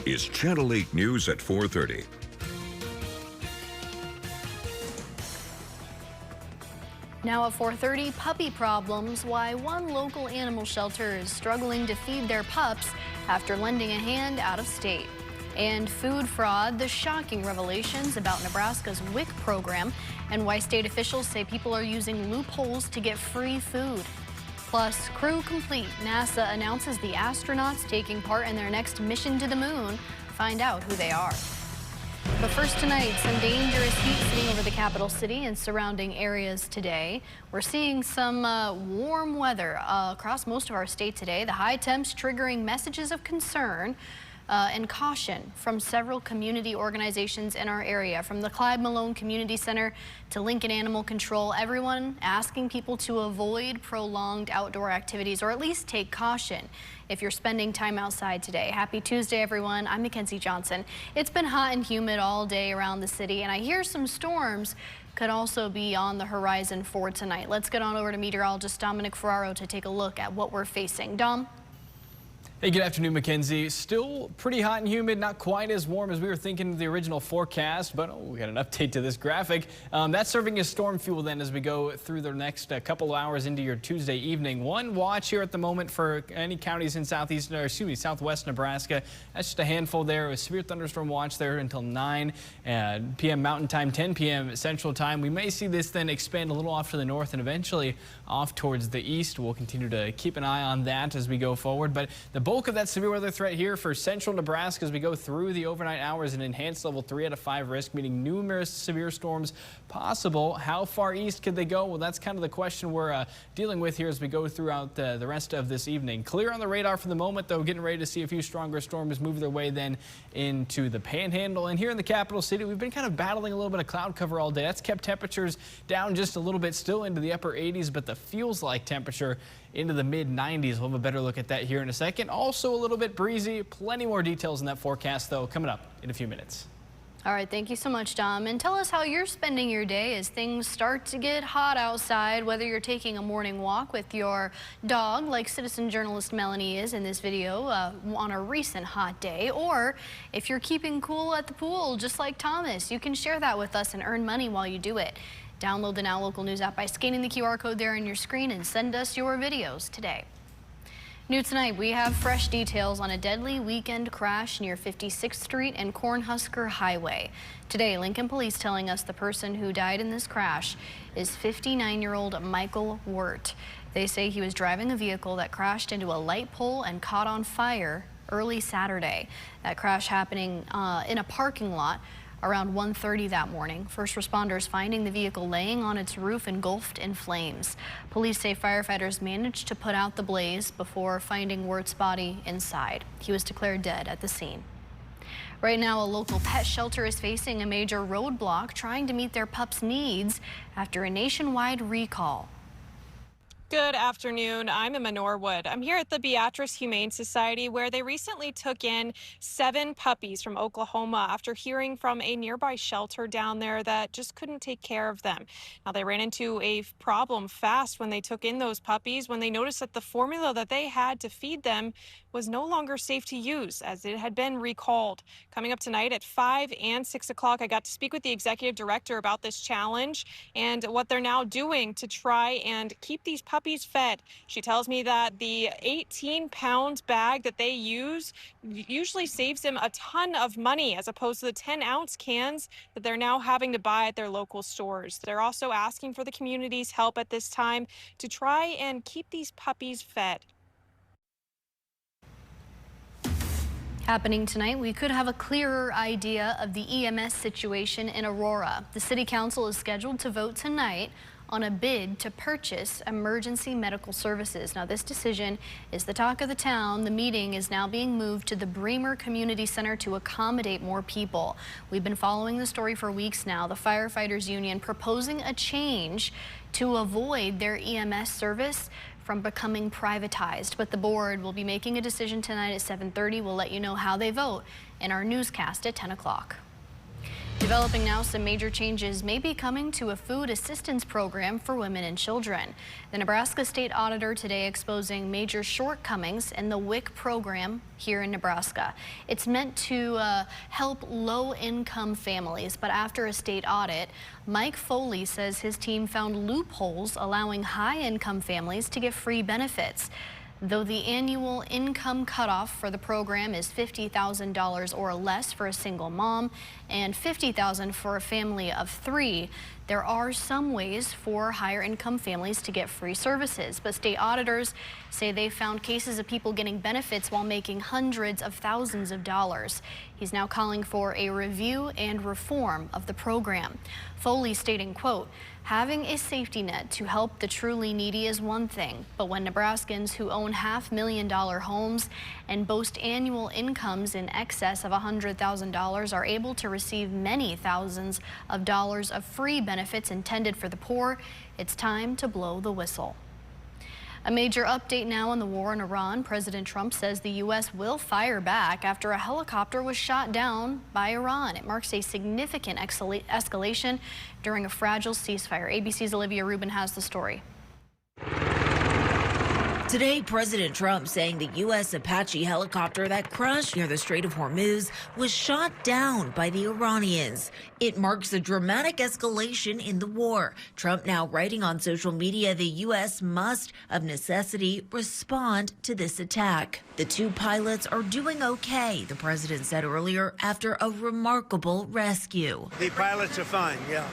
is Channel 8 News at 4:30. Now at 4:30, puppy problems. Why one local animal shelter is struggling to feed their pups after lending a hand out of state. And food fraud, the shocking revelations about Nebraska's WIC program and why state officials say people are using loopholes to get free food. Plus, crew complete. NASA announces the astronauts taking part in their next mission to the moon. Find out who they are. But first tonight, some dangerous heat sitting over the capital city and surrounding areas today. We're seeing some warm weather across most of our state today. The high temps triggering messages of concern and caution from several community organizations in our area, from the Clyde Malone Community Center to Lincoln Animal Control. Everyone asking people to avoid prolonged outdoor activities, or at least take caution if you're spending time outside today. Happy Tuesday, everyone. I'm Mackenzie Johnson. It's been hot and humid all day around the city, and I hear some storms could also be on the horizon for tonight. Let's get on over to meteorologist Dominic Ferraro to take a look at what we're facing. Dom? Hey, good afternoon, Mackenzie. Still pretty hot and humid, not quite as warm as we were thinking of the original forecast, but we got an update to this graphic. That's serving as storm fuel then as we go through the next couple of hours into your Tuesday evening. One watch here at the moment for any counties in southwest Nebraska. That's just a handful there. A severe thunderstorm watch there until 9 p.m. Mountain Time, 10 p.m. Central Time. We may see this then expand a little off to the north and eventually off towards the east. We'll continue to keep an eye on that as we go forward, but the bulk of that severe weather threat here for central Nebraska as we go through the overnight hours, an enhanced level 3 out of 5 risk, meaning numerous severe storms possible. How far east could they go? Well, that's kind of the question we're dealing with here as we go throughout the rest of this evening. Clear on the radar for the moment, though, getting ready to see a few stronger storms move their way then into the Panhandle. And here in the capital city, we've been kind of battling a little bit of cloud cover all day. That's kept temperatures down just a little bit, still into the upper 80s, but the feels-like temperature into the mid-90s. We'll have a better look at that here in a second. Also a little bit breezy. Plenty more details in that forecast, though, coming up in a few minutes. All right, thank you so much, Dom. And tell us how you're spending your day as things start to get hot outside, whether you're taking a morning walk with your dog, like citizen journalist Melanie is in this video, on a recent hot day, or if you're keeping cool at the pool, just like Thomas. You can share that with us and earn money while you do it. Download the Now Local News app by scanning the QR code there on your screen and send us your videos today. New tonight, we have fresh details on a deadly weekend crash near 56th Street and Cornhusker Highway. Today, Lincoln Police telling us the person who died in this crash is 59-year-old Michael Wirt. They say he was driving a vehicle that crashed into a light pole and caught on fire early Saturday. That crash happening in a parking lot around 1:30 that morning. First responders finding the vehicle laying on its roof engulfed in flames. Police say firefighters managed to put out the blaze before finding Wirt's body inside. He was declared dead at the scene. Right now, a local pet shelter is facing a major roadblock trying to meet their pups' needs after a nationwide recall. Good afternoon. I'm Emma Norwood. I'm here at the Beatrice Humane Society, where they recently took in 7 puppies from Oklahoma after hearing from a nearby shelter down there that just couldn't take care of them. Now, they ran into a problem fast when they took in those puppies, when they noticed that the formula that they had to feed them was no longer safe to use, as it had been recalled. Coming up tonight at 5 and 6 o'clock, I got to speak with the executive director about this challenge and what they're now doing to try and keep these puppies fed. She tells me that the 18-pound bag that they use usually saves them a ton of money, as opposed to the 10-ounce cans that they're now having to buy at their local stores. They're also asking for the community's help at this time to try and keep these puppies fed. Happening tonight, we could have a clearer idea of the EMS situation in Aurora. The City Council is scheduled to vote tonight on a bid to purchase emergency medical services. Now, this decision is the talk of the town. The meeting is now being moved to the Bremer Community Center to accommodate more people. We've been following the story for weeks now. The Firefighters Union proposing a change to avoid their EMS service from becoming privatized. But the board will be making a decision tonight at 7:30. We'll let you know how they vote in our newscast at 10 o'clock. Developing now, some major changes may be coming to a food assistance program for women and children. The Nebraska State Auditor today exposing major shortcomings in the WIC program here in Nebraska. It's meant to help low-income families, but after a state audit, Mike Foley says his team found loopholes allowing high-income families to get free benefits. Though the annual income cutoff for the program is $50,000 or less for a single mom and $50,000 for a family of 3, there are some ways for higher income families to get free services. But state auditors say they found cases of people getting benefits while making hundreds of thousands of dollars. He's now calling for a review and reform of the program. Foley stating, quote, "Having a safety net to help the truly needy is one thing, but when Nebraskans who own $500,000 homes and boast annual incomes in excess of $100,000 are able to receive many thousands of dollars of free benefits intended for the poor, it's time to blow the whistle." A major update now on the war in Iran. President Trump says the U.S. will fire back after a helicopter was shot down by Iran. It marks a significant escalation during a fragile ceasefire. ABC's Olivia Rubin has the story. Today, President Trump saying the U.S. Apache helicopter that crashed near the Strait of Hormuz was shot down by the Iranians. It marks a dramatic escalation in the war. Trump now writing on social media the U.S. must, of necessity, respond to this attack. The 2 pilots are doing okay, the president said earlier, after a remarkable rescue. The pilots are fine, yeah.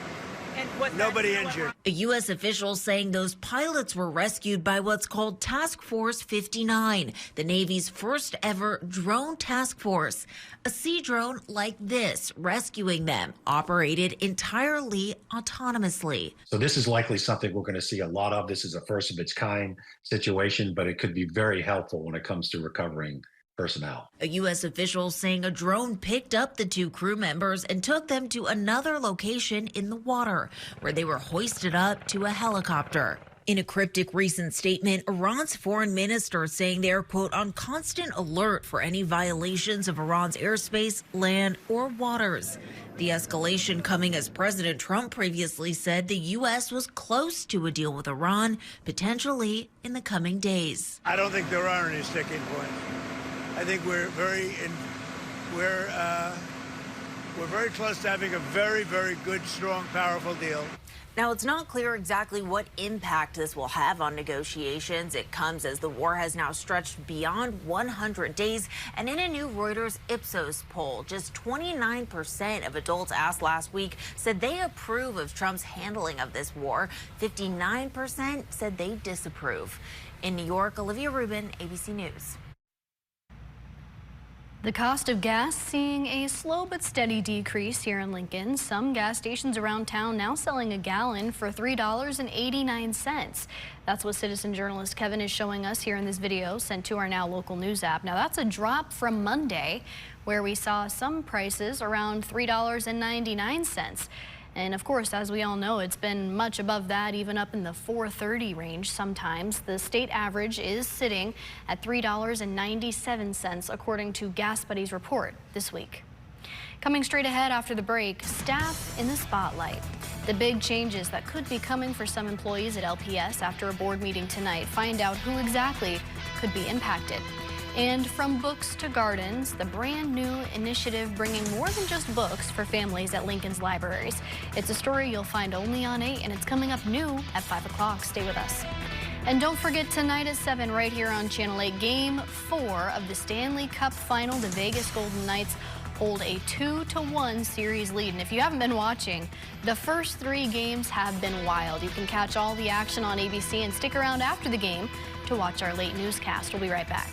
Nobody injured. A U.S. official saying those pilots were rescued by what's called Task Force 59, the Navy's first ever drone task force. A sea drone like this, rescuing them, operated entirely autonomously. So this is likely something we're going to see a lot of. This is a first of its kind situation, but it could be very helpful when it comes to recovering personnel. A U.S. official saying a drone picked up the 2 crew members and took them to another location in the water, where they were hoisted up to a helicopter. In a cryptic recent statement, Iran's foreign minister saying they are, quote, on constant alert for any violations of Iran's airspace, land, or waters. The escalation coming as President Trump previously said the U.S. was close to a deal with Iran, potentially in the coming days. I don't think there are any sticking points. I think we're very close to having a very, very good, strong, powerful deal. Now, it's not clear exactly what impact this will have on negotiations. It comes as the war has now stretched beyond 100 days. And in a new Reuters Ipsos poll, just 29% of adults asked last week said they approve of Trump's handling of this war. 59% said they disapprove. In New York, Olivia Rubin, ABC News. The cost of gas seeing a slow but steady decrease here in Lincoln. Some gas stations around town now selling a gallon for $3.89. That's what citizen journalist Kevin is showing us here in this video sent to our Now Local News app. Now that's a drop from Monday, where we saw some prices around $3.99. And of course, as we all know, it's been much above that, even up in the $4.30 range sometimes. The state average is sitting at $3.97, according to Gas Buddy's report this week. Coming straight ahead after the break, staff in the spotlight. The big changes that could be coming for some employees at LPS after a board meeting tonight. Find out who exactly could be impacted. And from books to gardens, the brand new initiative bringing more than just books for families at Lincoln's libraries. It's a story you'll find only on 8, and it's coming up new at 5 o'clock. Stay with us. And don't forget tonight at 7 right here on Channel 8, Game 4 of the Stanley Cup Final. The Vegas Golden Knights hold a 2-1 series lead. And if you haven't been watching, the first 3 games have been wild. You can catch all the action on ABC and stick around after the game to watch our late newscast. We'll be right back.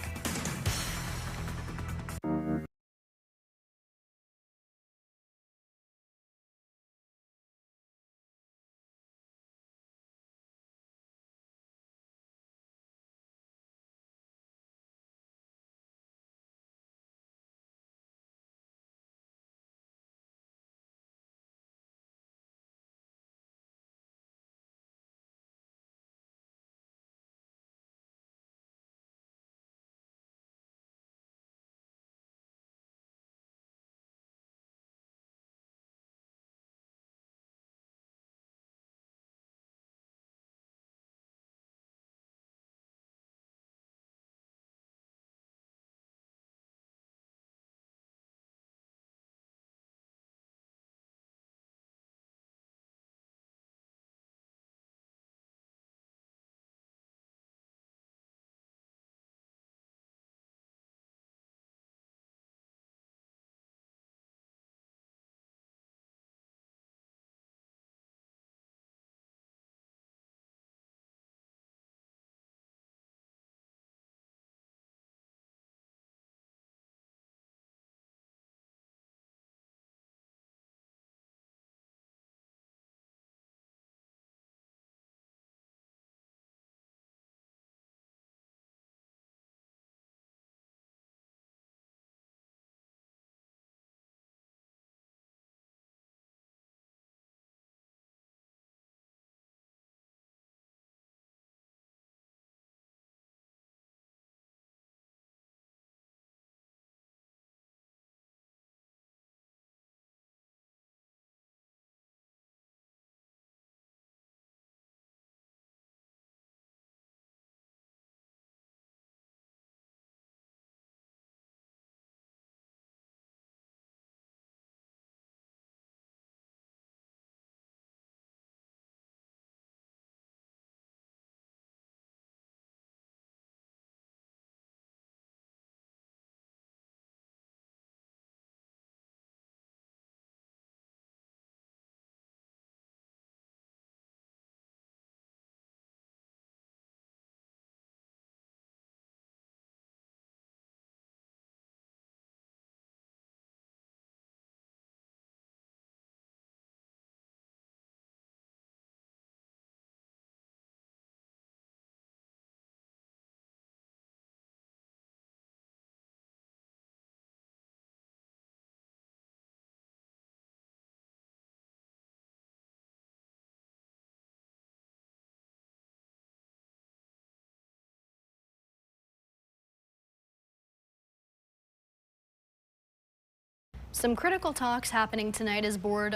Some critical talks happening tonight as board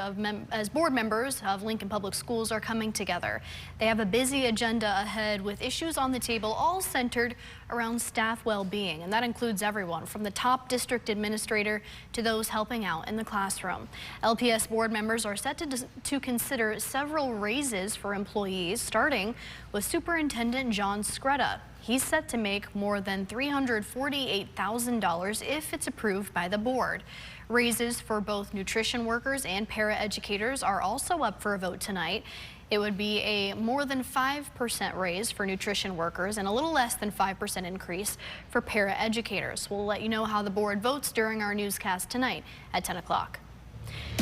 members of Lincoln Public Schools are coming together. They have a busy agenda ahead with issues on the table all centered around staff well-being, and that includes everyone from the top district administrator to those helping out in the classroom. LPS board members are set to consider several raises for employees, starting with Superintendent John Scretta. He's set to make more than $348,000 if it's approved by the board. Raises for both nutrition workers and paraeducators are also up for a vote tonight. It would be a more than 5% raise for nutrition workers and a little less than 5% increase for paraeducators. We'll let you know how the board votes during our newscast tonight at 10 o'clock.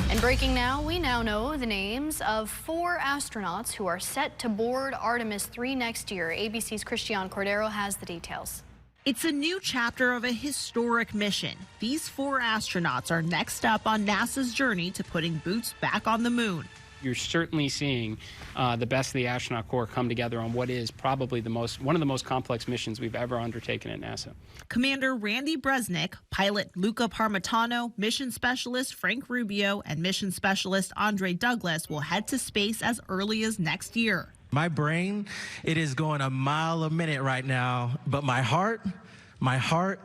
And breaking now, we now know the names of 4 astronauts who are set to board Artemis 3 next year. ABC's Christian Cordero has the details. It's a new chapter of a historic mission. These 4 astronauts are next up on NASA's journey to putting boots back on the moon. You're certainly seeing the best of the astronaut corps come together on what is probably one of the most complex missions we've ever undertaken at NASA. Commander Randy Bresnik, pilot Luca Parmitano, mission specialist Frank Rubio, and mission specialist Andre Douglas will head to space as early as next year. My brain, it is going a mile a minute right now, but my heart,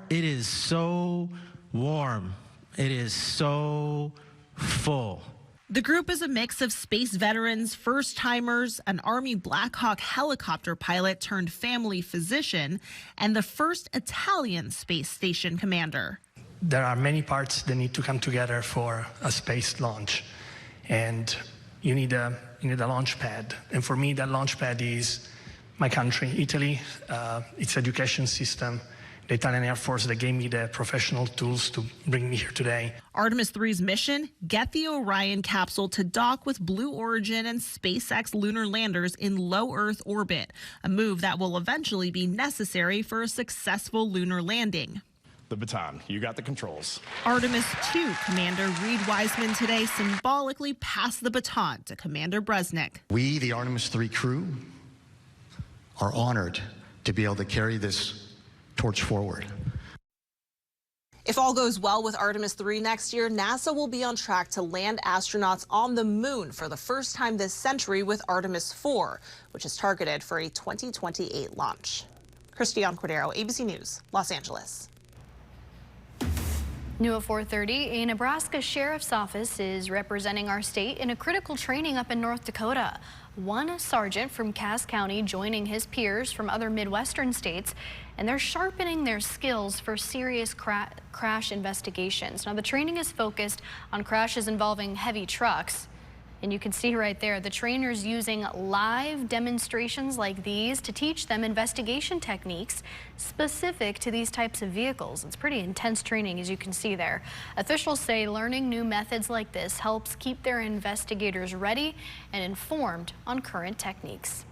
it is so warm. It is so full. The group is a mix of space veterans, first-timers, an Army Black Hawk helicopter pilot turned family physician, and the first Italian space station commander. There are many parts that need to come together for a space launch, and you need a launch pad. And for me, that launch pad is my country, Italy, its education system, the Italian Air Force that gave me the professional tools to bring me here today. Artemis 3's mission, get the Orion capsule to dock with Blue Origin and SpaceX lunar landers in low Earth orbit, a move that will eventually be necessary for a successful lunar landing. The baton, you got the controls. Artemis 2 Commander Reed Wiseman today symbolically passed the baton to Commander Bresnik. We, the Artemis 3 crew, are honored to be able to carry this torch forward. If all goes well with Artemis 3 next year, NASA will be on track to land astronauts on the moon for the first time this century with Artemis 4, which is targeted for a 2028 launch. Christian Cordero, ABC News, Los Angeles. New at 4:30, a Nebraska sheriff's office is representing our state in a critical training up in North Dakota. One sergeant from Cass County joining his peers from other Midwestern states, and they're sharpening their skills for serious crash investigations. Now, the training is focused on crashes involving heavy trucks. And you can see right there, the trainers using live demonstrations like these to teach them investigation techniques specific to these types of vehicles. It's pretty intense training, as you can see there. Officials say learning new methods like this helps keep their investigators ready and informed on current techniques.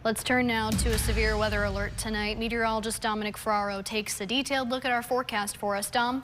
Let's turn now to a severe weather alert tonight. Meteorologist Dominic Ferraro takes a detailed look at our forecast for us. Dom?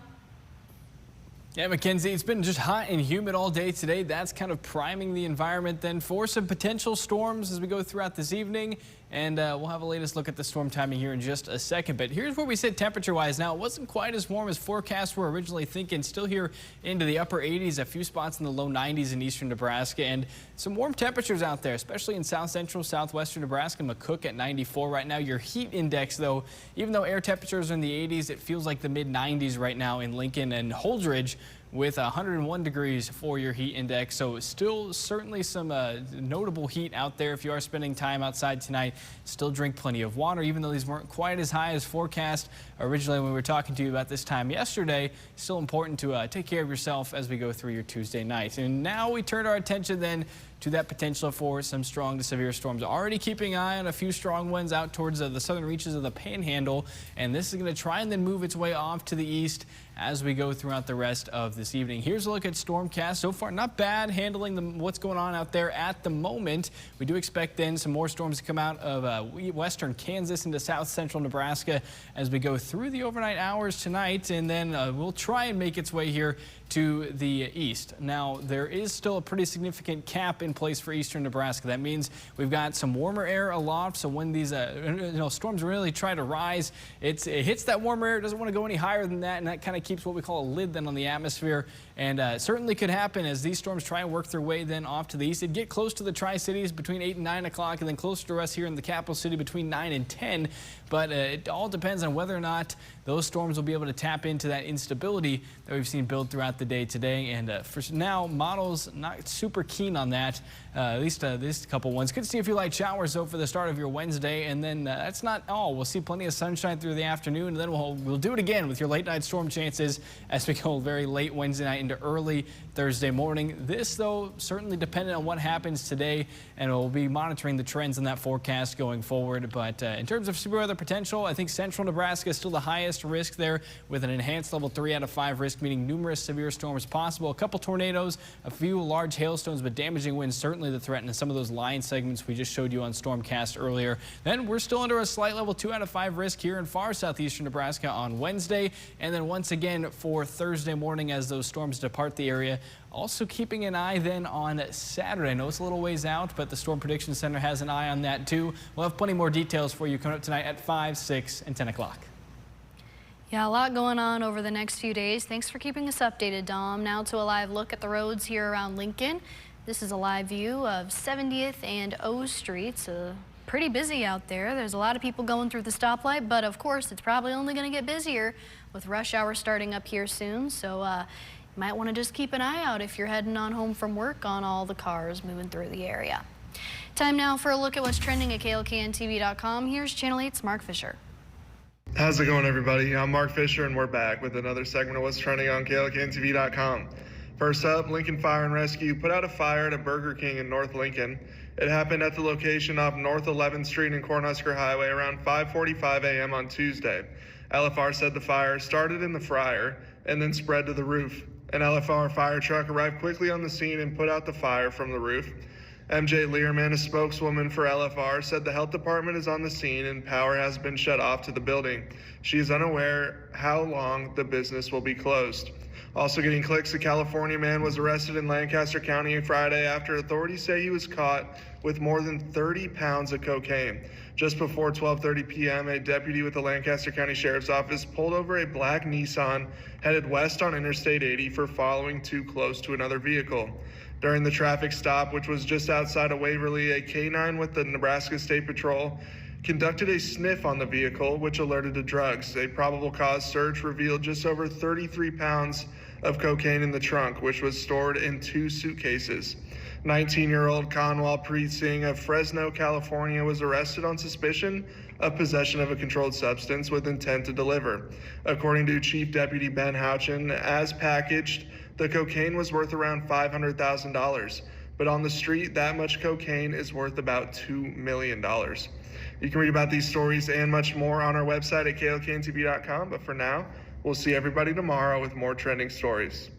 Yeah, Mackenzie, it's been just hot and humid all day today. That's kind of priming the environment then for some potential storms as we go throughout this evening. And we'll have a latest look at the storm timing here in just a second. But here's where we sit temperature-wise now. It wasn't quite as warm as forecasts were originally thinking. Still here into the upper 80s, a few spots in the low 90s in eastern Nebraska. And some warm temperatures out there, especially in south central, southwestern Nebraska. McCook at 94 right now. Your heat index, though, even though air temperatures are in the 80s, it feels like the mid-90s right now in Lincoln and Holdridge, with 101 degrees for your heat index. So still certainly some notable heat out there if you are spending time outside tonight. Still drink plenty of water, even though these weren't quite as high as forecast originally when we were talking to you about this time yesterday. Still important to take care of yourself as we go through your Tuesday night. And now we turn our attention then to that potential for some strong to severe storms. Already keeping an eye on a few strong winds out towards the southern reaches of the Panhandle, and this is going to try and then move its way off to the east as we go throughout the rest of this evening. Here's a look at Stormcast. So far, not bad handling what's going on out there at the moment. We do expect then some more storms to come out of western Kansas into south central Nebraska as we go through the overnight hours tonight, and then we'll try and make its way here to the east. Now, there is still a pretty significant cap in in place for eastern Nebraska. That means we've got some warmer air aloft, so when these storms really try to rise, it hits that warmer air. It doesn't want to go any higher than that, and that kind of keeps what we call a lid then on the atmosphere. And certainly could happen as these storms try and work their way then off to the east. It'd get close to the Tri-Cities between 8 and 9 o'clock, and then closer to us here in the capital city between 9 and 10. But it all depends on whether or not those storms will be able to tap into that instability that we've seen build throughout the day today. And for now, models not super keen on that, at least this couple ones. Could see a few light showers, though, for the start of your Wednesday. And then that's not all. We'll see plenty of sunshine through the afternoon, and then we'll do it again with your late night storm chances as we go very late Wednesday night into early Thursday morning. This, though, certainly dependent on what happens today, and we'll be monitoring the trends in that forecast going forward. But in terms of severe weather potential, I think central Nebraska is still the highest risk there with an enhanced level 3 out of 5 risk, meaning numerous severe storms possible. A couple tornadoes, a few large hailstones, but damaging winds certainly the threat in some of those line segments we just showed you on Stormcast earlier. Then we're still under a slight level 2 out of 5 risk here in far southeastern Nebraska on Wednesday, and then once again for Thursday morning as those storms depart the area. Also keeping an eye then on Saturday. I know it's a little ways out, but the Storm Prediction Center has an eye on that too. We'll have plenty more details for you coming up tonight at 5, 6, and 10 o'clock. Yeah, a lot going on over the next few days. Thanks for keeping us updated, Dom. Now to a live look at the roads here around Lincoln. This is a live view of 70th and O Streets. Pretty busy out there. There's a lot of people going through the stoplight, but of course it's probably only going to get busier with rush hour starting up here soon. So you might want to just keep an eye out if you're heading on home from work on all the cars moving through the area. Time now for a look at what's trending at KLKNTV.com. Here's Channel 8's Mark Fisher. How's it going, everybody? I'm Mark Fisher, and we're back with another segment of what's trending on KLKNTV.com. First up, Lincoln Fire and Rescue put out a fire at a Burger King in North Lincoln. It happened at the location off North 11th Street and Cornhusker Highway around 5:45 a.m. on Tuesday. LFR said the fire started in the fryer and then spread to the roof. An LFR fire truck arrived quickly on the scene and put out the fire from the roof. MJ Learman, a spokeswoman for LFR, said the health department is on the scene and power has been shut off to the building. She is unaware how long the business will be closed. Also getting clicks, a California man was arrested in Lancaster County Friday after authorities say he was caught with more than 30 pounds of cocaine. Just before 12:30 p.m., a deputy with the Lancaster County Sheriff's Office pulled over a black Nissan headed west on Interstate 80 for following too close to another vehicle. During the traffic stop, which was just outside of Waverly, a K-9 with the Nebraska State Patrol conducted a sniff on the vehicle, which alerted to drugs. A probable cause search revealed just over 33 pounds of cocaine in the trunk, which was stored in 2 suitcases. 19-year-old Conwal Preet Singh of Fresno, California, was arrested on suspicion of possession of a controlled substance with intent to deliver. According to Chief Deputy Ben Houchin, as packaged, the cocaine was worth around $500,000, but on the street, that much cocaine is worth about $2 million. You can read about these stories and much more on our website at klkntv.com, but for now, we'll see everybody tomorrow with more trending stories.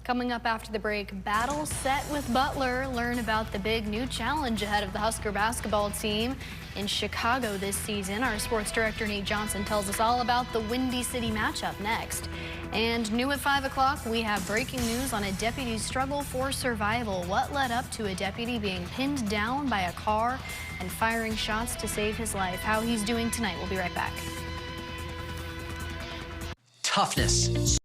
Coming up after the break, battle set with Butler. Learn about the big new challenge ahead of the Husker basketball team in Chicago this season. Our sports director, Nate Johnson, tells us all about the Windy City matchup next. And new at 5 o'clock, we have breaking news on a deputy's struggle for survival. What led up to a deputy being pinned down by a car and firing shots to save his life? How he's doing tonight. We'll be right back. Toughness.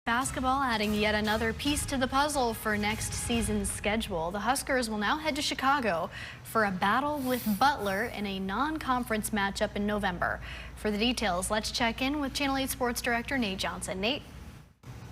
Basketball adding yet another piece to the puzzle for next season's schedule. The Huskers will now head to Chicago for a battle with Butler in a non-conference matchup in November. For the details, let's check in with Channel 8 Sports Director Nate Johnson. Nate.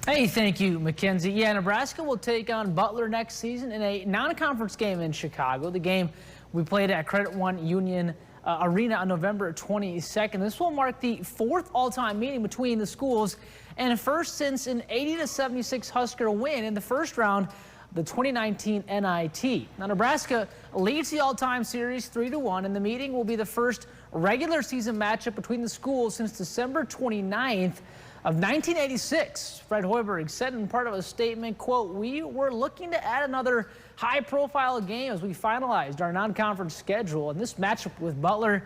Hey, thank you, Mackenzie. Yeah, Nebraska will take on Butler next season in a non-conference game in Chicago. The game we played at Credit One Union Arena on November 22nd. This will mark the fourth all-time meeting between the schools and first since an 80-76 Husker win in the first round of the 2019 NIT. Now, Nebraska leads the all-time series 3-1, and the meeting will be the first regular season matchup between the schools since December 29th of 1986. Fred Hoiberg said in part of a statement, quote, "We were looking to add another high-profile game as we finalized our non-conference schedule, and this matchup with Butler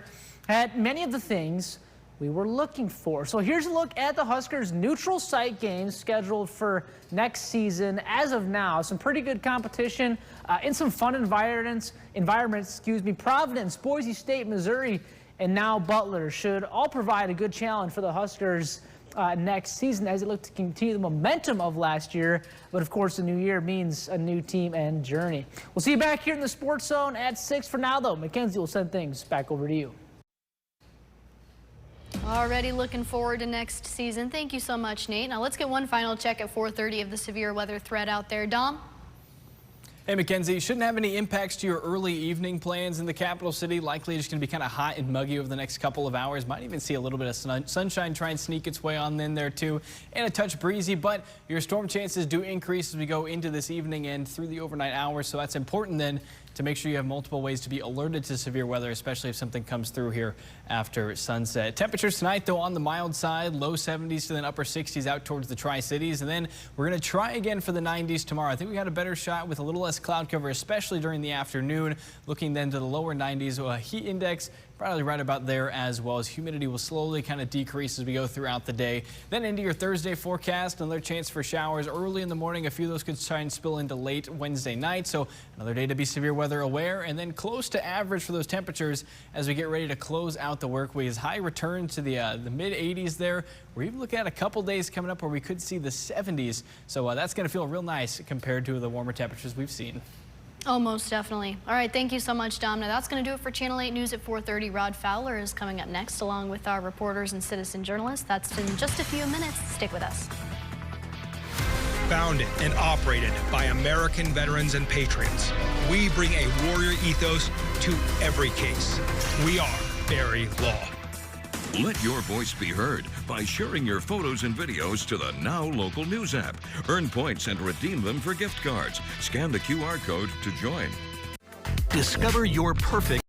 had many of the things we were looking for." So here's a look at the Huskers' neutral site games scheduled for next season. As of now, some pretty good competition in some fun environments. Providence, Boise State, Missouri, and now Butler should all provide a good challenge for the Huskers next season as they look to continue the momentum of last year. But of course, a new year means a new team and journey. We'll see you back here in the Sports Zone at 6. For now, though, Mackenzie will send things back over to you. Already looking forward to next season. Thank you so much, Nate. Now let's get one final check at 4:30 of the severe weather threat out there. Dom? Hey, Mackenzie, shouldn't have any impacts to your early evening plans in the capital city. Likely just going to be kind of hot and muggy over the next couple of hours. Might even see a little bit of sunshine try and sneak its way on in there too, and a touch breezy, but your storm chances do increase as we go into this evening and through the overnight hours. So that's important then to make sure you have multiple ways to be alerted to severe weather, especially if something comes through here after sunset. Temperatures tonight, though, on the mild side, low 70s to then upper 60s out towards the Tri-Cities. And then we're going to try again for the 90s tomorrow. I think we got a better shot with a little less cloud cover, especially during the afternoon. Looking then to the lower 90s, heat index probably right about there, as well as humidity will slowly kind of decrease as we go throughout the day. Then into your Thursday forecast, another chance for showers early in the morning. A few of those could try and spill into late Wednesday night. So another day to be severe weather aware, and then close to average for those temperatures as we get ready to close out the work week. As high return to the mid 80s there. We're even looking at a couple days coming up where we could see the 70s. So that's going to feel real nice compared to the warmer temperatures we've seen. Oh, most definitely. All right, thank you so much, Dom. Now that's going to do it for Channel 8 News at 4:30. Rod Fowler is coming up next, along with our reporters and citizen journalists. That's in just a few minutes. Stick with us. Founded and operated by American veterans and patriots, we bring a warrior ethos to every case. We are Barry Law. Let your voice be heard by sharing your photos and videos to the Now Local News app. Earn points and redeem them for gift cards. Scan the QR code to join. Discover your perfect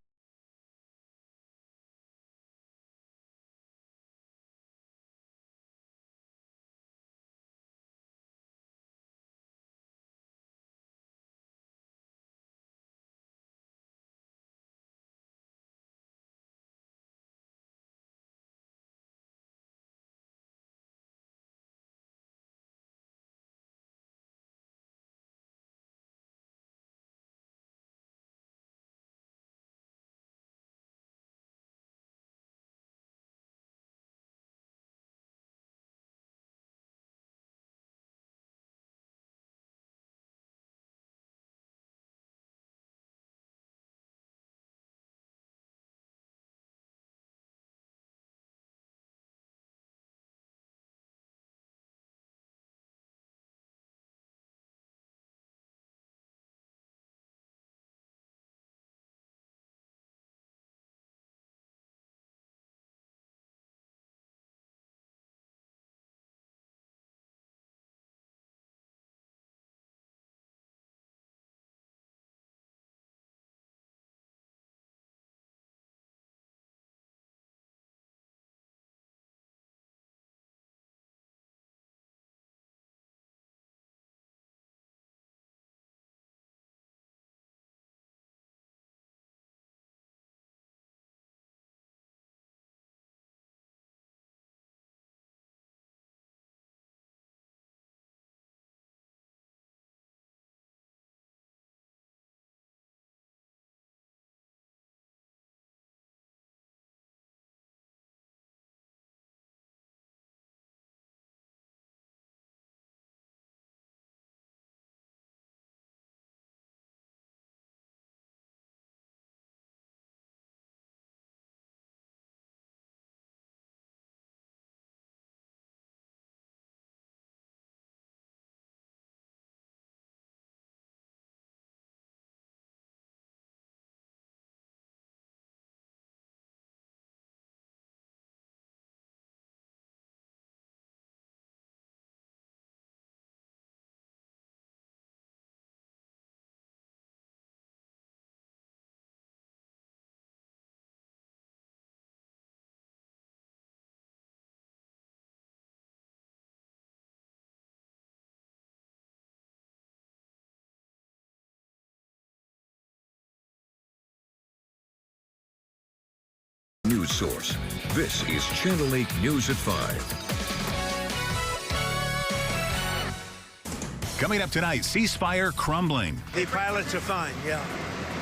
source. This is Channel 8 News at 5. Coming up tonight, ceasefire crumbling. The pilots are fine, yeah.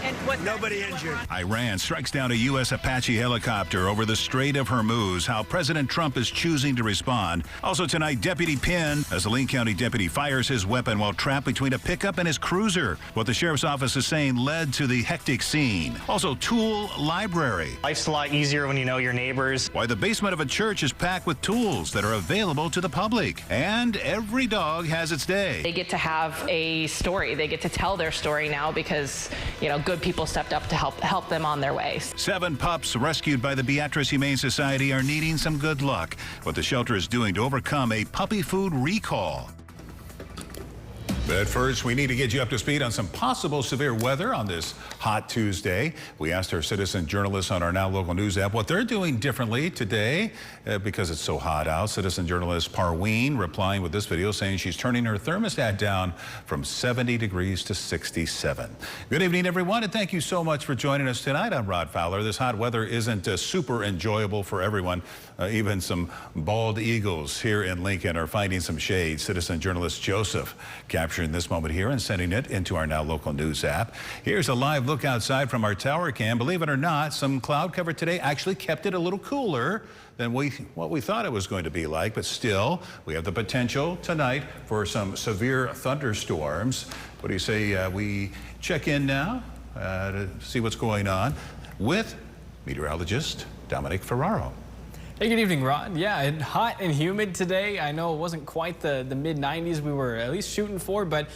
And what nobody injured. Iran strikes down a U.S. Apache helicopter over the Strait of Hormuz. How President Trump is choosing to respond. Also tonight, Deputy Penn, as the Lane County deputy fires his weapon while trapped between a pickup and his cruiser. What the sheriff's office is saying led to the hectic scene. Also, Tool Library. Life's a lot easier when you know your neighbors. Why the basement of a church is packed with tools that are available to the public. And every dog has its day. They get to have a story. They get to tell their story now because, good people stepped up to help them on their way. 7 pups rescued by the Beatrice Humane Society are needing some good luck. What the shelter is doing to overcome a puppy food recall. But first, we need to get you up to speed on some possible severe weather on this hot Tuesday. We asked our citizen journalists on our Now Local News app what they're doing differently today because it's so hot out. Citizen journalist Parween replying with this video saying she's turning her thermostat down from 70 degrees to 67. Good evening, everyone, and thank you so much for joining us tonight. I'm Rod Fowler. This hot weather isn't super enjoyable for everyone. Even some bald eagles here in Lincoln are finding some shade. Citizen journalist Joseph capturing this moment here and sending it into our Now Local News app. Here's a live look outside from our tower cam. Believe it or not, some cloud cover today actually kept it a little cooler than what we thought it was going to be like, but still we have the potential tonight for some severe thunderstorms. What do you say we check in now to see what's going on with meteorologist Dominic Ferraro. Hey, good evening, Rod. Yeah, hot and humid today. I know it wasn't quite the mid-90s we were at least shooting for, but,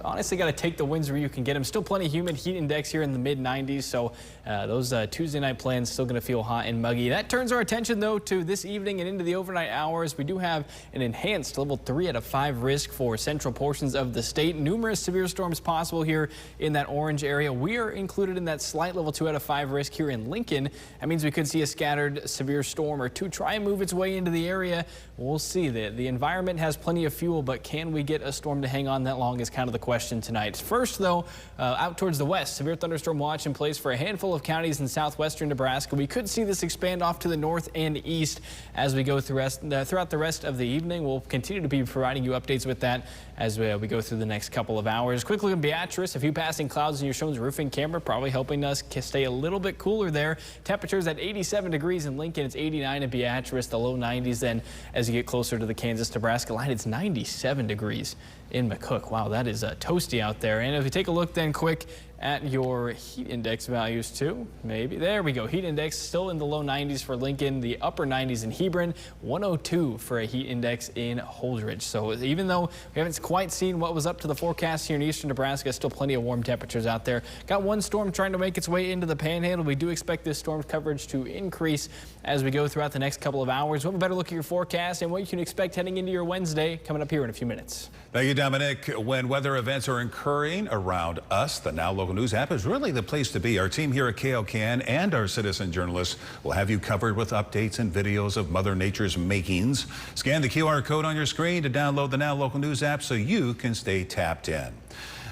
honestly got to take the wins where you can get them. Still plenty humid, heat index here in the mid-90s, so those Tuesday night plans still going to feel hot and muggy. That turns our attention, though, to this evening and into the overnight hours. We do have an enhanced level 3 out of 5 risk for central portions of the state. Numerous severe storms possible here in that orange area. We are included in that slight level 2 out of 5 risk here in Lincoln. That means we could see a scattered severe storm or two try and move its way into the area. We'll see. The environment has plenty of fuel, but can we get a storm to hang on that long is kind of the question tonight. First, though, out towards the west, severe thunderstorm watch in place for a handful of counties in southwestern Nebraska. We could see this expand off to the north and east as we go throughout the rest of the evening. We'll continue to be providing you updates with that as we go through the next couple of hours. Quick look at Beatrice. A few passing clouds in your Shones roofing camera, probably helping us stay a little bit cooler there. Temperatures at 87 degrees in Lincoln. It's 89 in Beatrice, the low 90s. Then as you get closer to the Kansas-Nebraska line, it's 97 degrees in McCook. Wow, that is toasty out there. And if we take a look then quick at your heat index values too, maybe. There we go. Heat index still in the low 90s for Lincoln, the upper 90s in Hebron, 102 for a heat index in Holdridge. So even though we haven't quite seen what was up to the forecast here in eastern Nebraska, still plenty of warm temperatures out there. Got one storm trying to make its way into the Panhandle. We do expect this storm coverage to increase as we go throughout the next couple of hours. We'll have a better look at your forecast and what you can expect heading into your Wednesday coming up here in a few minutes. Thank you, Dominic. When weather events are occurring around us, the Now Local News app is really the place to be. Our team here at KOCAN and our citizen journalists will have you covered with updates and videos of Mother Nature's makings. Scan the QR code on your screen to download the Now Local News app so you can stay tapped in.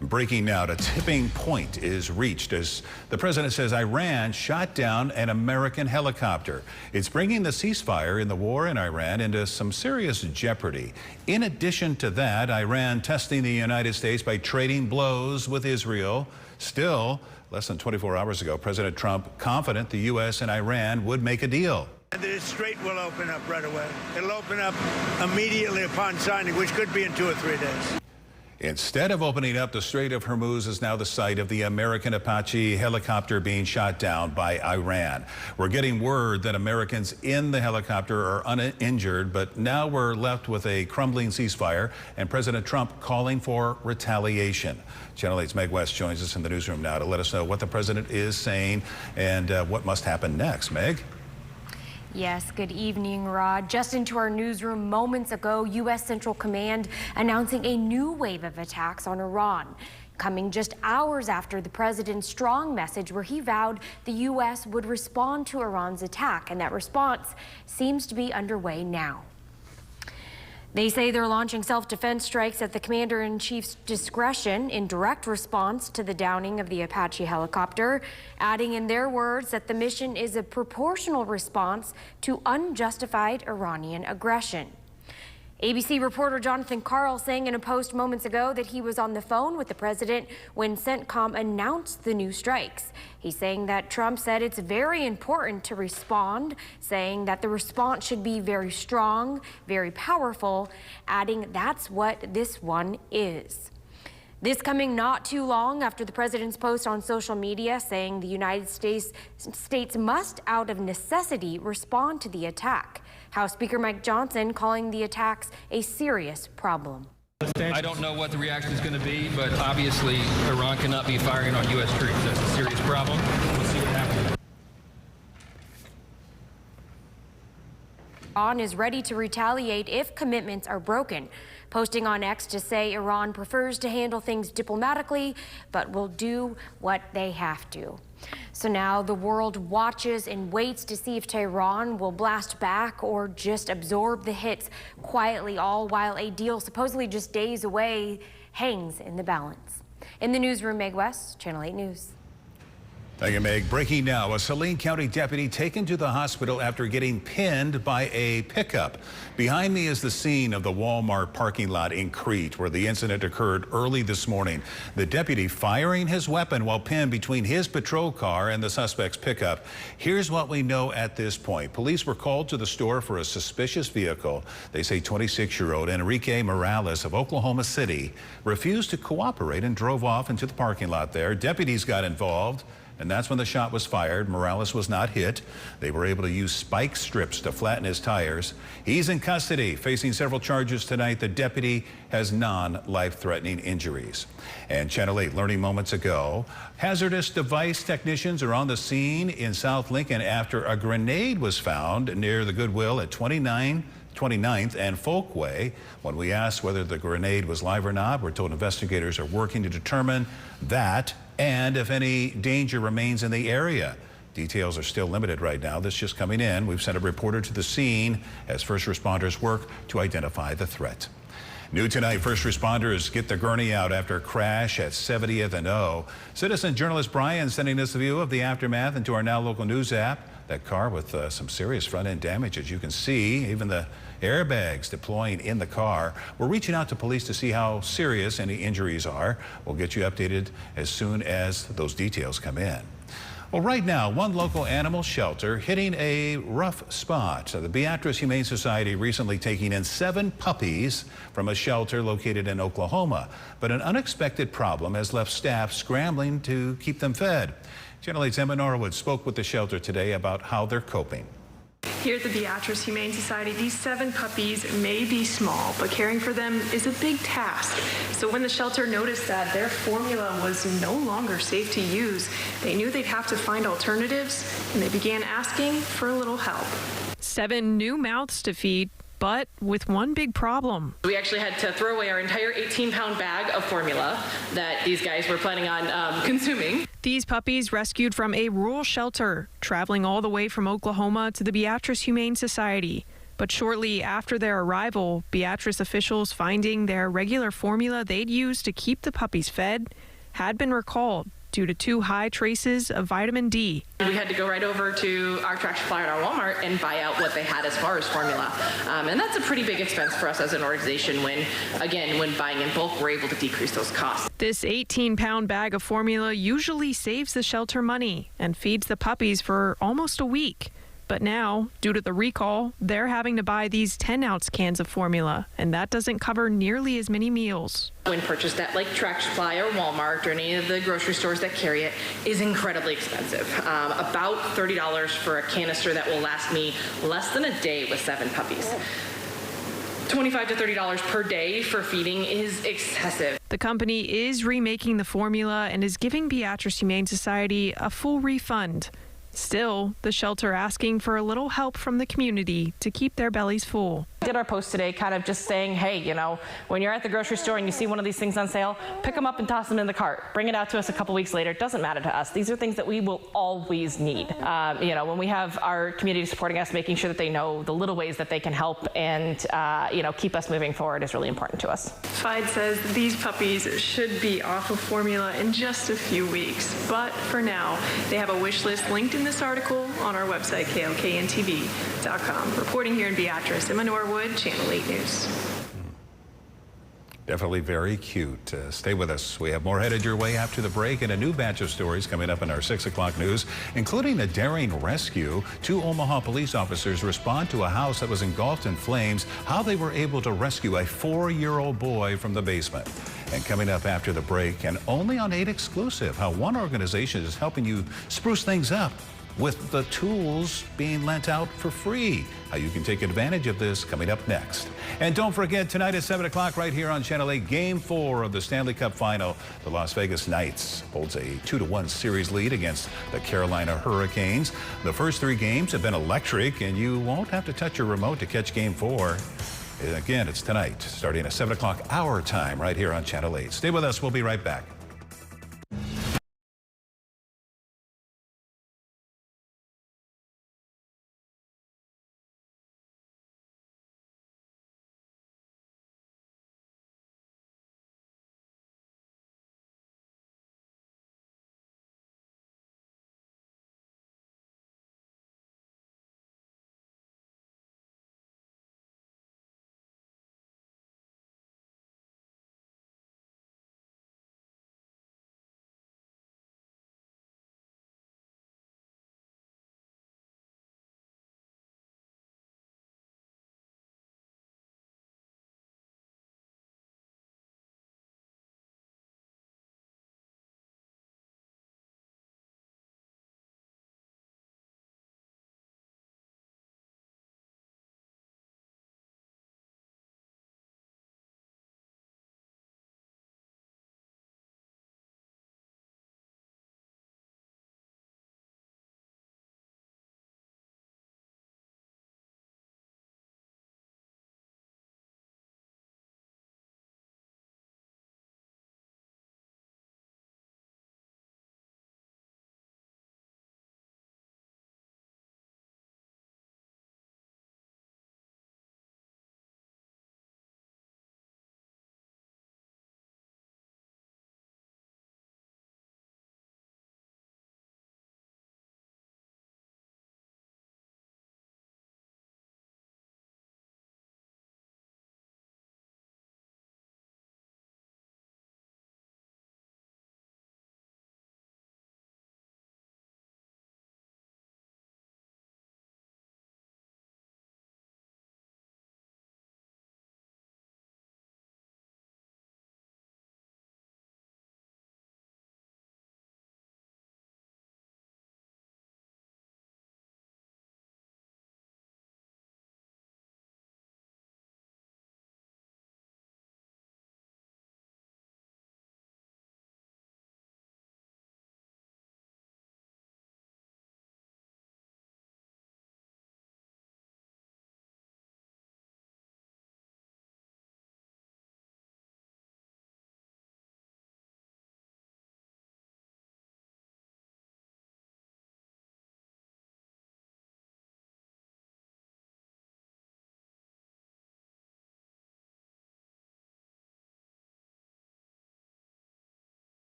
Breaking now, a tipping point is reached as the president says Iran shot down an American helicopter. It's bringing the ceasefire in the war in Iran into some serious jeopardy. In addition to that, Iran testing the United States by trading blows with Israel. Still, less than 24 hours ago, President Trump confident the U.S. and Iran would make a deal. And the strait will open up right away. It'll open up immediately upon signing, which could be in 2 or 3 days. Instead of opening up, the Strait of Hormuz is now the site of the American Apache helicopter being shot down by Iran. We're getting word that Americans in the helicopter are uninjured, but now we're left with a crumbling ceasefire and President Trump calling for retaliation. Channel 8's Meg West joins us in the newsroom now to let us know what the president is saying and what must happen next. Meg? Yes, good evening, Rod. Just into our newsroom moments ago, U.S. Central Command announcing a new wave of attacks on Iran, coming just hours after the president's strong message where he vowed the U.S. would respond to Iran's attack, and that response seems to be underway now. They say they're launching self-defense strikes at the commander-in-chief's discretion in direct response to the downing of the Apache helicopter, adding in their words that the mission is a proportional response to unjustified Iranian aggression. ABC reporter Jonathan Karl saying in a post moments ago that he was on the phone with the president when CENTCOM announced the new strikes. He's saying that Trump said it's very important to respond, saying that the response should be very strong, very powerful, adding that's what this one is. This coming not too long after the president's post on social media saying the United States must, out of necessity, respond to the attack. House Speaker Mike Johnson calling the attacks a serious problem. I don't know what the reaction is going to be, but obviously Iran cannot be firing on U.S. troops. That's a serious problem. We'll see what happens. Iran is ready to retaliate if commitments are broken, posting on X to say Iran prefers to handle things diplomatically, but will do what they have to. So now the world watches and waits to see if Tehran will blast back or just absorb the hits quietly, all while a deal supposedly just days away hangs in the balance. In the newsroom, Meg West, Channel 8 News. Thank you, Meg. Breaking now, a Saline County deputy taken to the hospital after getting pinned by a pickup. Behind me is the scene of the Walmart parking lot in Crete, where the incident occurred early this morning. The deputy firing his weapon while pinned between his patrol car and the suspect's pickup. Here's what we know at this point. Police were called to the store for a suspicious vehicle. They say 26-year-old Enrique Morales of Oklahoma City refused to cooperate and drove off into the parking lot there. Deputies got involved, and that's when the shot was fired. Morales was not hit. They were able to use spike strips to flatten his tires. He's in custody, facing several charges tonight. The deputy has non-life-threatening injuries. And Channel 8 learning moments ago, hazardous device technicians are on the scene in South Lincoln after a grenade was found near the Goodwill at 29th and Folkway. When we asked whether the grenade was live or not, we're told investigators are working to determine that and if any danger remains in the area. Details are still limited right now. This just coming in. We've sent a reporter to the scene as first responders work to identify the threat. New tonight, first responders get the gurney out after a crash at 70th and O. Citizen journalist Brian sending us a view of the aftermath into our Now Local News app. That car with some serious front-end damage, as you can see, even the airbags deploying in the car. We're reaching out to police to see how serious any injuries are. We'll get you updated as soon as those details come in. Well, right now, one local animal shelter hitting a rough spot. The Beatrice Humane Society recently taking in 7 puppies from a shelter located in Oklahoma. But an unexpected problem has left staff scrambling to keep them fed. Channel 8's Emma Norwood spoke with the shelter today about how they're coping. Here at the Beatrice Humane Society, these 7 puppies may be small, but caring for them is a big task. So when the shelter noticed that their formula was no longer safe to use, they knew they'd have to find alternatives, and they began asking for a little help. 7 new mouths to feed, but with one big problem. We actually had to throw away our entire 18-pound bag of formula that these guys were planning on consuming. These puppies rescued from a rural shelter, traveling all the way from Oklahoma to the Beatrice Humane Society. But shortly after their arrival, Beatrice officials finding their regular formula they'd use to keep the puppies fed had been recalled due to too high traces of vitamin D. We had to go right over to our trash supplier at our Walmart and buy out what they had as far as formula. And that's a pretty big expense for us as an organization when buying in bulk, we're able to decrease those costs. This 18-pound bag of formula usually saves the shelter money and feeds the puppies for almost a week. But now, due to the recall, they're having to buy these 10-ounce cans of formula, and that doesn't cover nearly as many meals. When purchased at like Tractor Supply or Walmart or any of the grocery stores that carry it is incredibly expensive. About $30 for a canister that will last me less than a day with 7 puppies. $25 to $30 per day for feeding is excessive. The company is remaking the formula and is giving Beatrice Humane Society a full refund. Still, the shelter asking for a little help from the community to keep their bellies full. Did our post today kind of just saying, hey, you know, when you're at the grocery store and you see one of these things on sale, pick them up and toss them in the cart. Bring it out to us a couple weeks later. It doesn't matter to us. These are things that we will always need. You know, when we have our community supporting us, making sure that they know the little ways that they can help and, you know, keep us moving forward is really important to us. FIDE says these puppies should be off of formula in just a few weeks. But for now, they have a wish list linked in this article on our website, KOKNTV.com. Reporting here in Beatrice, Emma Norwood, Channel 8 News. Definitely very cute. Stay with us. We have more headed your way after the break and a new batch of stories coming up in our 6 o'clock news, including a daring rescue. 2 Omaha police officers respond to a house that was engulfed in flames, how they were able to rescue a 4-year-old boy from the basement. And coming up after the break, and only on 8 exclusive, how one organization is helping you spruce things up with the tools being lent out for free. How you can take advantage of this coming up next. And don't forget, tonight at 7 o'clock right here on Channel 8, Game 4 of the Stanley Cup Final. The Las Vegas Knights holds a 2-1 series lead against the Carolina Hurricanes. The first 3 games have been electric, and you won't have to touch your remote to catch Game 4. Again, it's tonight, starting at 7 o'clock our time right here on Channel 8. Stay with us. We'll be right back.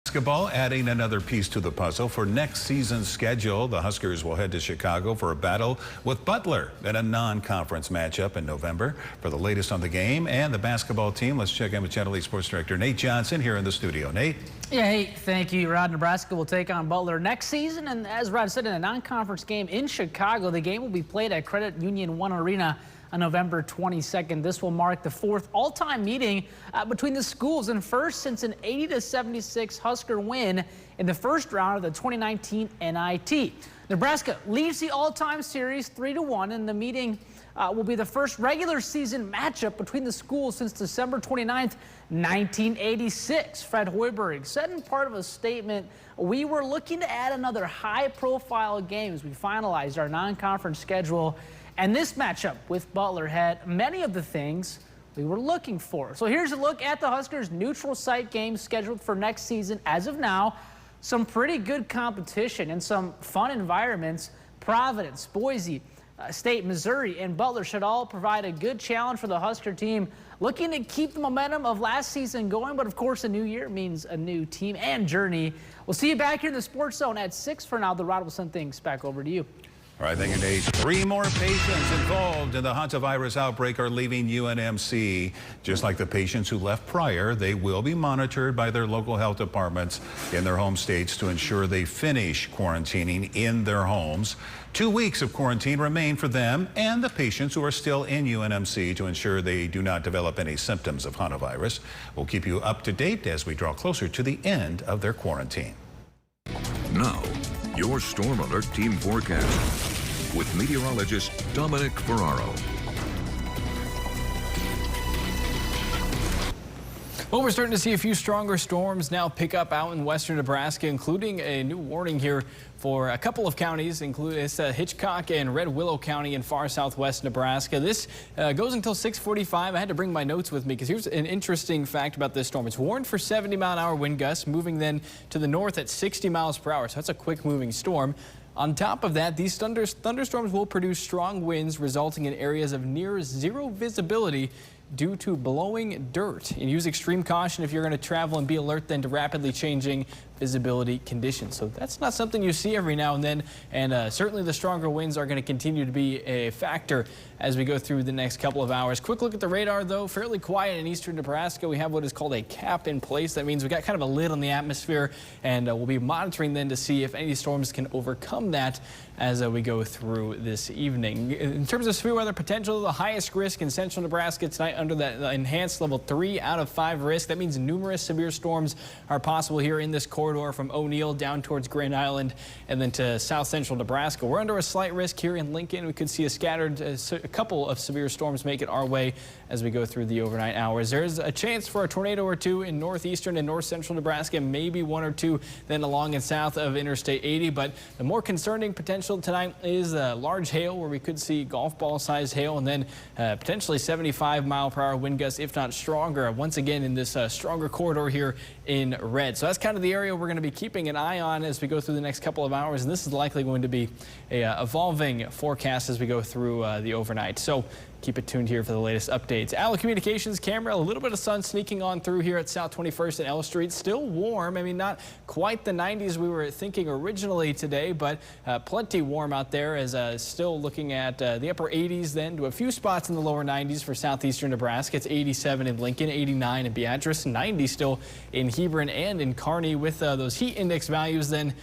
Basketball adding another piece to the puzzle for next season's schedule. The Huskers will head to Chicago for a battle with Butler in a non-conference matchup in November. For the latest on the game and the basketball team, let's check in with Channel 8 Sports Director Nate Johnson here in the studio. Nate? Yeah, hey, thank you, Rod. Nebraska will take on Butler next season, and as Rod said, in a non-conference game in Chicago. The game will be played at Credit Union 1 Arena on November 22nd. This will mark the 4th all-time meeting between the schools and first since an 80-76 Husker win in the first round of the 2019 NIT. Nebraska leads the all-time series 3-1, and the meeting will be the first regular season matchup between the schools since December 29th, 1986. Fred Hoiberg said in part of a statement, "We were looking to add another high-profile game as we finalized our non-conference schedule, and this matchup with Butler had many of the things we were looking for." So here's a look at the Huskers' neutral site games scheduled for next season. As of now, some pretty good competition and some fun environments. Providence, Boise State, Missouri, and Butler should all provide a good challenge for the Husker team, looking to keep the momentum of last season going. But of course, a new year means a new team and journey. We'll see you back here in the Sports Zone at 6. For now, the Rod will send things back over to you. All right, thank you, Nate. 3 more patients involved in the hantavirus outbreak are leaving UNMC. Just like the patients who left prior, they will be monitored by their local health departments in their home states to ensure they finish quarantining in their homes. 2 weeks of quarantine remain for them and the patients who are still in UNMC to ensure they do not develop any symptoms of hantavirus. We'll keep you up to date as we draw closer to the end of their quarantine. Now, your Storm Alert Team Forecast with meteorologist Dominic Ferraro. Well, we're starting to see a few stronger storms now pick up out in western Nebraska, including a new warning here for a couple of counties, including Hitchcock and Red Willow County in far southwest Nebraska. This goes until 6:45. I had to bring my notes with me because here's an interesting fact about this storm. It's warned for 70-mile-an-hour wind gusts, moving then to the north at 60 miles per hour. So that's a quick-moving storm. On top of that, these thunderstorms will produce strong winds, resulting in areas of near zero visibility due to blowing dirt. And use extreme caution if you're going to travel, and be alert then to rapidly changing visibility conditions. So that's not something you see every now and then, and certainly the stronger winds are going to continue to be a factor as we go through the next couple of hours. Quick look at the radar, though. Fairly quiet in eastern Nebraska. We have what is called a cap in place. That means we got kind of a lid on the atmosphere, and we'll be monitoring then to see if any storms can overcome that as we go through this evening. In terms of severe weather potential, the highest risk in central Nebraska tonight under that enhanced level 3 out of 5 risk. That means numerous severe storms are possible here in this corridor from O'Neill down towards Grand Island and then to south central Nebraska. We're under a slight risk here in Lincoln. We could see a couple of severe storms make it our way as we go through the overnight hours. There's a chance for a tornado or two in northeastern and north central Nebraska, maybe 1 or 2 then along and south of Interstate 80. But the more concerning potential tonight is large hail, where we could see golf ball sized hail, and then potentially 75-mile-per-hour wind gusts, if not stronger, once again in this stronger corridor here in red. So that's kind of the area we're going to be keeping an eye on as we go through the next couple of hours, and this is likely going to be a evolving forecast as we go through the overnight. So keep it tuned here for the latest updates. Allo Communications camera, a little bit of sun sneaking on through here at South 21st and L Street. Still warm. I mean, not quite the 90s we were thinking originally today, but plenty warm out there, as still looking at the upper 80s then to a few spots in the lower 90s for southeastern Nebraska. It's 87 in Lincoln, 89 in Beatrice, 90 still in Hebron and in Kearney, with those heat index values then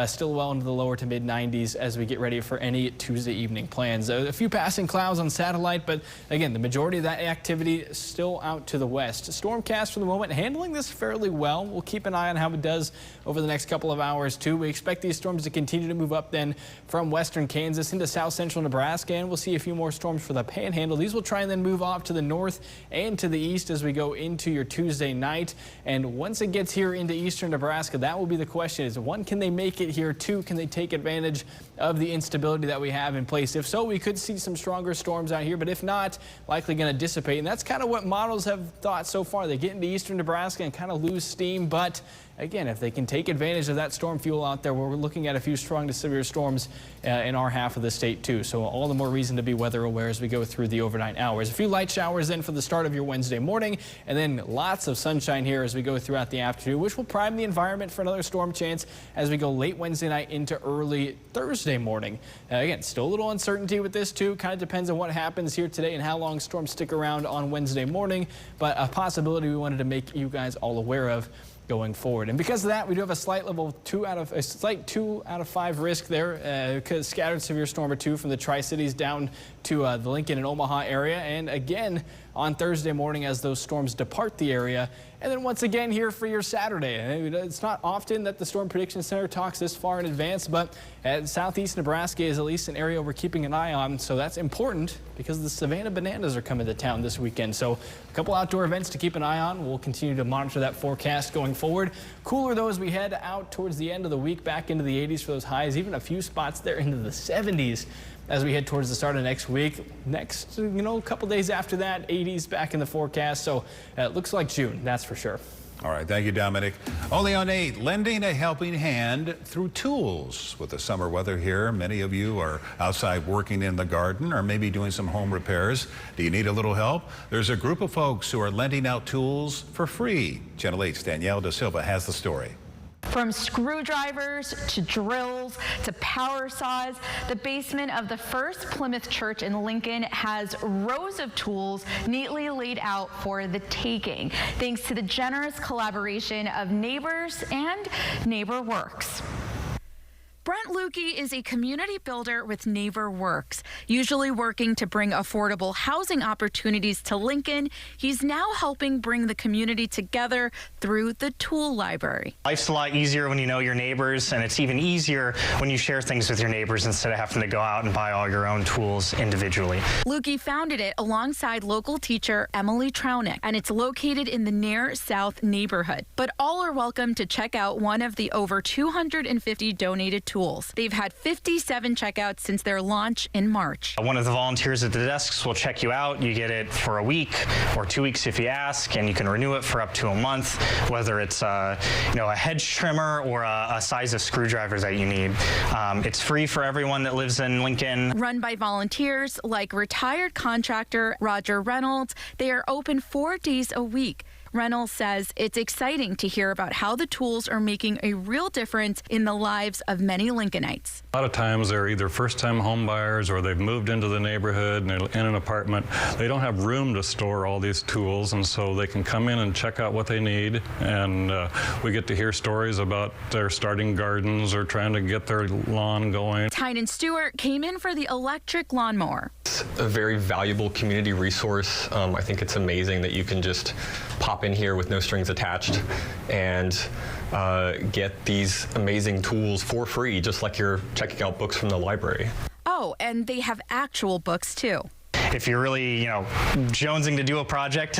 still well into the lower to mid 90s as we get ready for any Tuesday evening plans. A few passing clouds on satellite, but again, the majority of that activity is still out to the west. Stormcast for the moment, handling this fairly well. We'll keep an eye on how it does over the next couple of hours too. We expect these storms to continue to move up then from western Kansas into south central Nebraska, and we'll see a few more storms for the Panhandle. These will try and then move off to the north and to the east as we go into your Tuesday night. And once it gets here into eastern Nebraska, that will be the question: is one, can they make it here? 2, can they take advantage of the instability that we have in place? If so, we could see some stronger storms out here, but if not, likely going to dissipate. And that's kind of what models have thought so far. They get into eastern Nebraska and kind of lose steam, but again, if they can take advantage of that storm fuel out there, we're looking at a few strong to severe storms in our half of the state too. So all the more reason to be weather aware as we go through the overnight hours. A few light showers then for the start of your Wednesday morning, and then lots of sunshine here as we go throughout the afternoon, which will prime the environment for another storm chance as we go late Wednesday night into early Thursday morning. Again, still a little uncertainty with this too. Kind of depends on what happens here today and how long storms stick around on Wednesday morning, but a possibility we wanted to make you guys all aware of going forward. And because of that, we do have a slight 2 out of 5 risk there, because scattered severe storm or 2 from the Tri-Cities down to the Lincoln and Omaha area. And again, on Thursday morning as those storms depart the area. And then once again here for your Saturday. It's not often that the Storm Prediction Center talks this far in advance, but southeast Nebraska is at least an area we're keeping an eye on. So that's important because the Savannah Bananas are coming to town this weekend. So a couple outdoor events to keep an eye on. We'll continue to monitor that forecast going forward. Cooler though as we head out towards the end of the week, back into the 80s for those highs, even a few spots there into the 70s. As we head towards the start of next week. Next, a couple days after that, 80s back in the forecast. So it looks like June, that's for sure. All right, thank you, Dominic. Only on 8, lending a helping hand through tools. With the summer weather here, many of you are outside working in the garden or maybe doing some home repairs. Do you need a little help? There's a group of folks who are lending out tools for free. Channel 8's Danielle Da Silva has the story. From screwdrivers to drills to power saws, the basement of the First Plymouth Church in Lincoln has rows of tools neatly laid out for the taking, thanks to the generous collaboration of neighbors and NeighborWorks. Brent Lukey is a community builder with NeighborWorks. Usually working to bring affordable housing opportunities to Lincoln, he's now helping bring the community together through the tool library. Life's a lot easier when you know your neighbors, and it's even easier when you share things with your neighbors instead of having to go out and buy all your own tools individually. Lukey founded it alongside local teacher Emily Trownick, and it's located in the Nair South neighborhood. But all are welcome to check out one of the over 250 donated tools. They've had 57 checkouts since their launch in March. One of the volunteers at the desks will check you out. You get it for a week or 2 weeks if you ask, and you can renew it for up to a month, whether it's a hedge trimmer or a size of screwdriver that you need. It's free for everyone that lives in Lincoln. Run by volunteers like retired contractor Roger Reynolds, they are open 4 days a week. Reynolds says it's exciting to hear about how the tools are making a real difference in the lives of many Lincolnites. A lot of times they're either first-time home buyers or they've moved into the neighborhood and they're in an apartment. They don't have room to store all these tools, and so they can come in and check out what they need. And we get to hear stories about their starting gardens or trying to get their lawn going. Tynan Stewart came in for the electric lawnmower. It's a very valuable community resource. I think it's amazing that you can just pop in here with no strings attached and get these amazing tools for free, just like you're checking out books from the library. Oh, and they have actual books too. If you're really, jonesing to do a project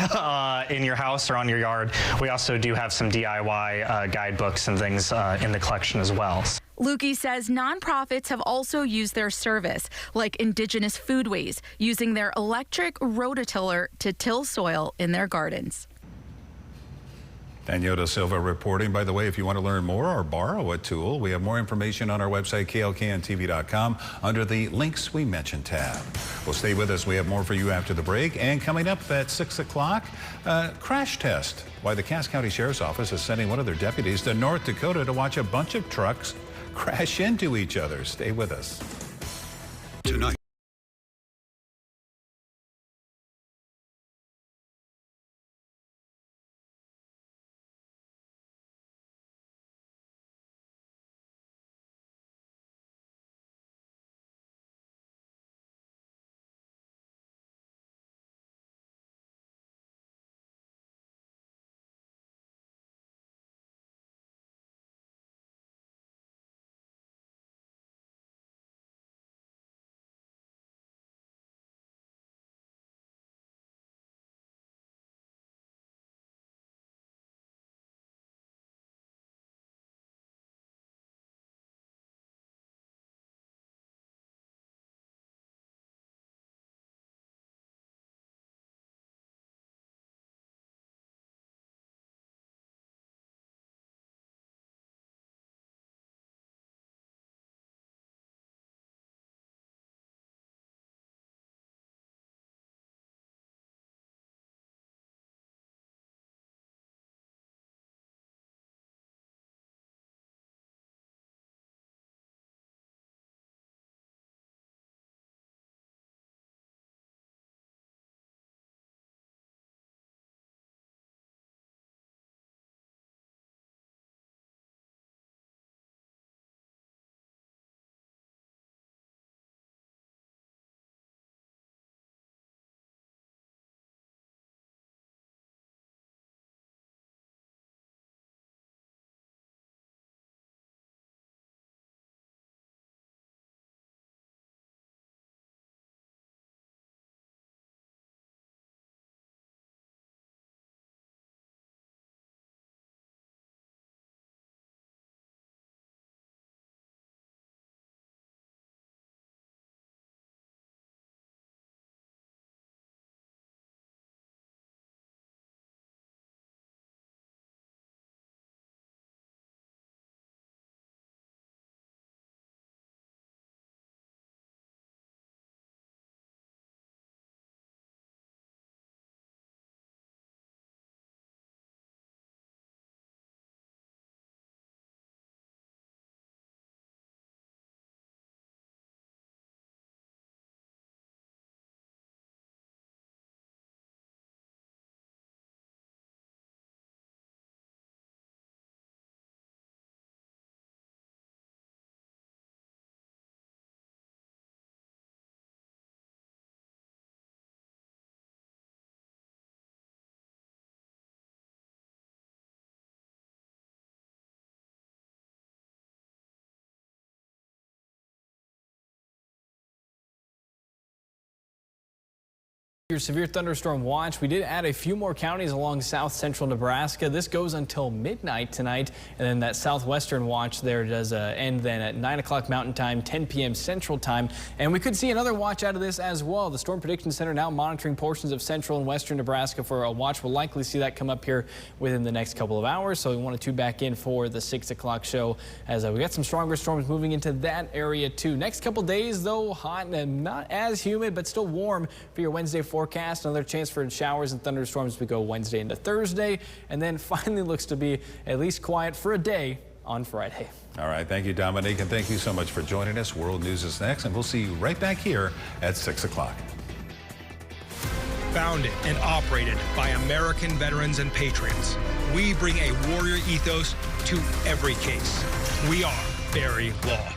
in your house or on your yard, we also do have some DIY guidebooks and things in the collection as well. Lukey says nonprofits have also used their service, like Indigenous Foodways, using their electric rototiller to till soil in their gardens. Danielle Da Silva reporting. By the way, if you want to learn more or borrow a tool, we have more information on our website, klkntv.com, under the Links We Mentioned tab. Well, stay with us. We have more for you after the break. And coming up at 6 o'clock, crash test. Why the Cass County Sheriff's Office is sending one of their deputies to North Dakota to watch a bunch of trucks crash into each other. Stay with us. Tonight. Your severe thunderstorm watch. We did add a few more counties along south central Nebraska. This goes until midnight tonight, and then that southwestern watch there does end then at 9 o'clock Mountain Time, 10 p.m. Central Time. And we could see another watch out of this as well. The Storm Prediction Center now monitoring portions of central and western Nebraska for a watch. We'll likely see that come up here within the next couple of hours. So we want to tune back in for the 6 o'clock show as we got some stronger storms moving into that area too. Next couple days though, hot and not as humid, but still warm for your Wednesday forecast. Another chance for showers and thunderstorms as we go Wednesday into Thursday, and then finally looks to be at least quiet for a day on Friday. All right, thank you, Dominique, and thank you so much for joining us. World News is next, and we'll see you right back here at 6 o'clock. Founded and operated by American veterans and patriots, we bring a warrior ethos to every case. We are Barry Law.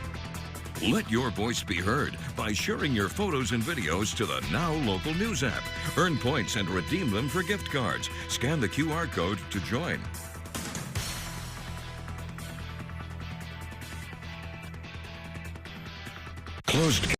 Let your voice be heard by sharing your photos and videos to the Now Local News app. Earn points and redeem them for gift cards. Scan the QR code to join. Closed